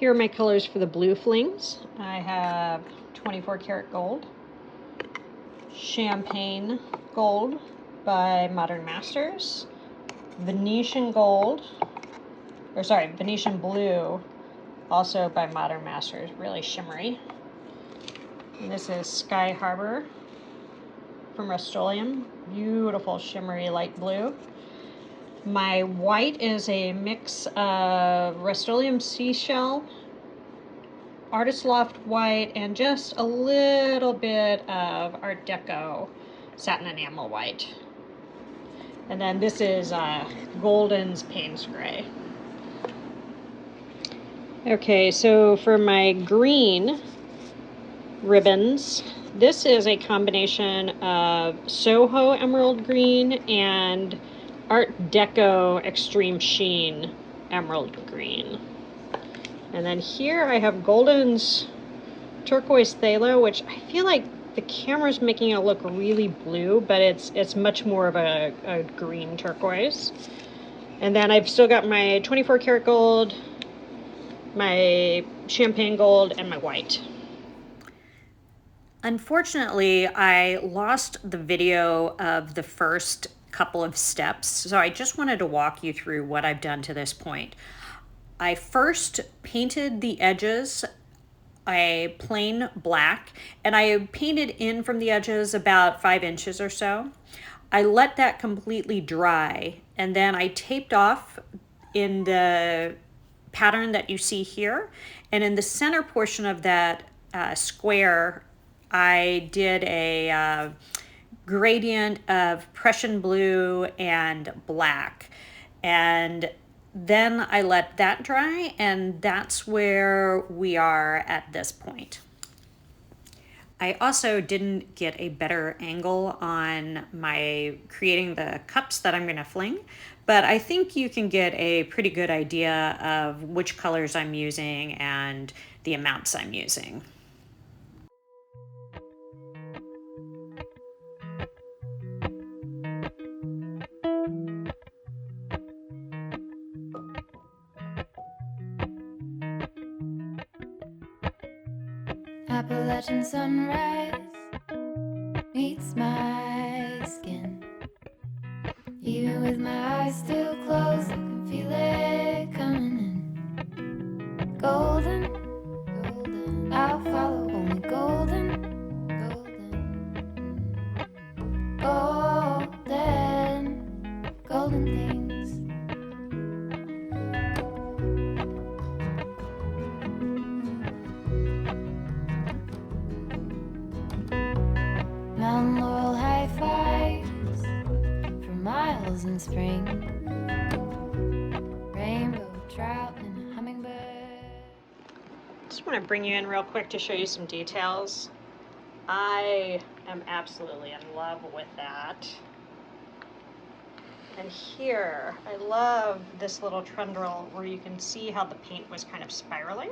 Here are my colors for the blue flings. I have 24 karat gold, champagne gold by Modern Masters, Venetian gold, Venetian blue, also by Modern Masters, really shimmery. And this is Sky Harbor from Rust-Oleum, beautiful shimmery light blue. My white is a mix of Rust-Oleum Seashell, Artist Loft white, and just a little bit of Art Deco satin enamel white. And then this is Golden's Payne's Gray. Okay, so for my green ribbons, this is a combination of Soho Emerald Green and Art Deco Extreme Sheen Emerald Green. And then here I have Golden's Turquoise Phthalo, which I feel like the camera's making it look really blue, but it's much more of a green turquoise. And then I've still got my 24 karat gold, my champagne gold, and my white. Unfortunately, I lost the video of the first couple of steps, so I just wanted to walk you through what I've done to this point. I first painted the edges a plain black, and I painted in from the edges about 5 inches or so. I let that completely dry, and then I taped off in the pattern that you see here, and in the center portion of that square, I did a gradient of Prussian blue and black, and then I let that dry, and that's where we are at this point. I also didn't get a better angle on my creating the cups that I'm going to fling, but I think you can get a pretty good idea of which colors I'm using and the amounts I'm using. Appalachian sunrise meets my skin. Even with my eyes still closed, I can feel it coming in. Golden, golden, I'll follow only golden, golden, golden, golden things. Mountain laurel high fives for miles in spring. Rainbow trout and hummingbird. Just want to bring you in real quick to show you some details. I am absolutely in love with that. And here, I love this little trundle where you can see how the paint was kind of spiraling.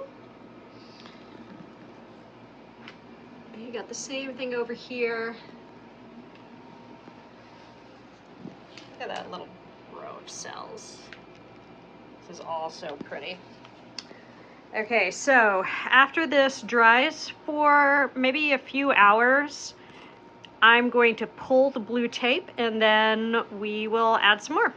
You got the same thing over here. Look at that little row of cells. This is all so pretty. Okay, so after this dries for maybe a few hours, I'm going to pull the blue tape and then we will add some more.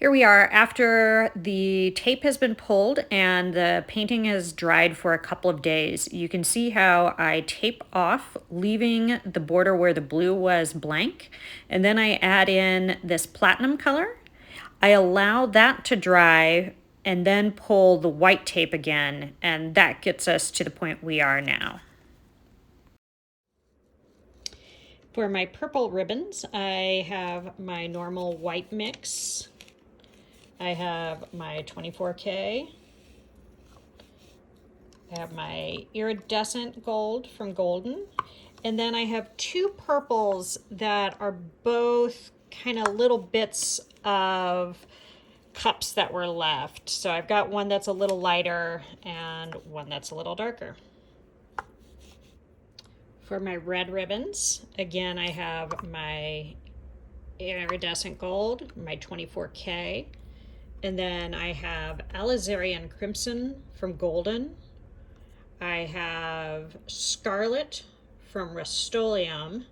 Here we are after the tape has been pulled and the painting has dried for a couple of days. You can see how I tape off, leaving the border where the blue was blank, and then I add in this platinum color. I allow that to dry and then pull the white tape again, and that gets us to the point we are now. For my purple ribbons, I have my normal white mix. I have my 24K. I have my iridescent gold from Golden. And then I have two purples that are both kind of little bits of cups that were left. So I've got one that's a little lighter and one that's a little darker. For my red ribbons, again, I have my iridescent gold, my 24K, and then I have Alizarian Crimson from Golden. I have Scarlet from Rust-Oleum,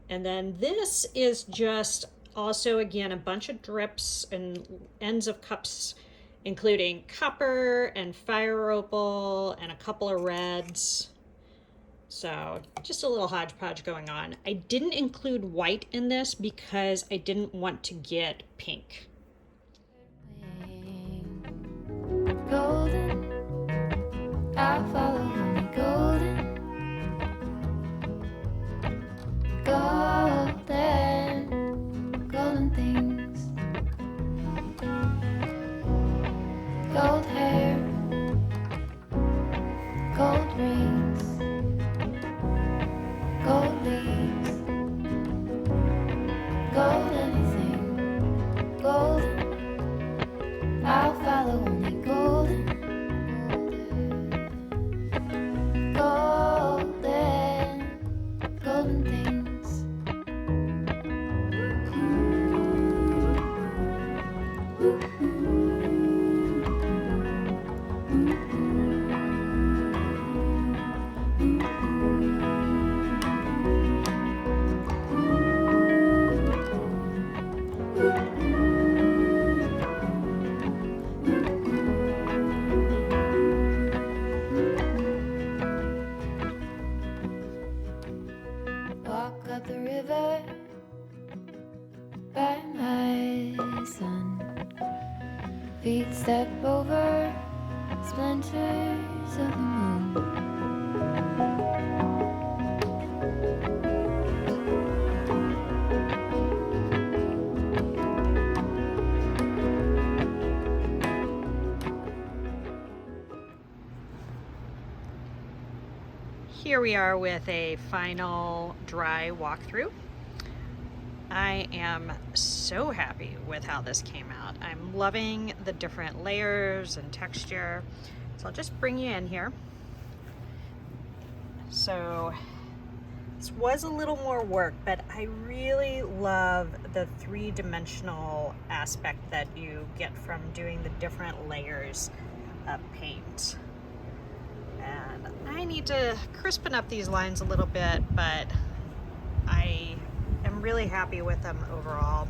and then this is just also, again, a bunch of drips and ends of cups, including copper and fire opal and a couple of reds. So just a little hodgepodge going on. I didn't include white in this because I didn't want to get pink. Golden, I'll follow only golden. Golden, golden things. Gold hair, gold rings, gold leaves, gold anything, golden. I'll follow only golden, golden, golden things. Walk up the river by my sun. Feet step over splinters of the moon. Here we are with a final dry walkthrough. I am so happy with how this came out. I'm loving the different layers and texture. So I'll just bring you in here. So this was a little more work, but I really love the three-dimensional aspect that you get from doing the different layers of paint. And I need to crispen up these lines a little bit, but I am really happy with them overall.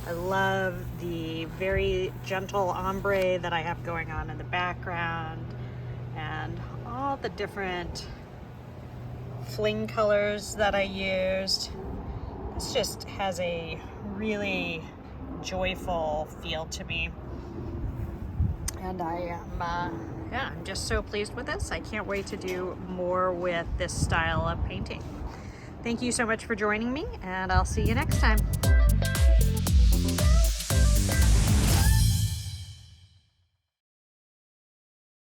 I love the very gentle ombre that I have going on in the background and all the different fling colors that I used. This just has a really joyful feel to me. And I am I'm just so pleased with this. I can't wait to do more with this style of painting. Thank you so much for joining me, and I'll see you next time.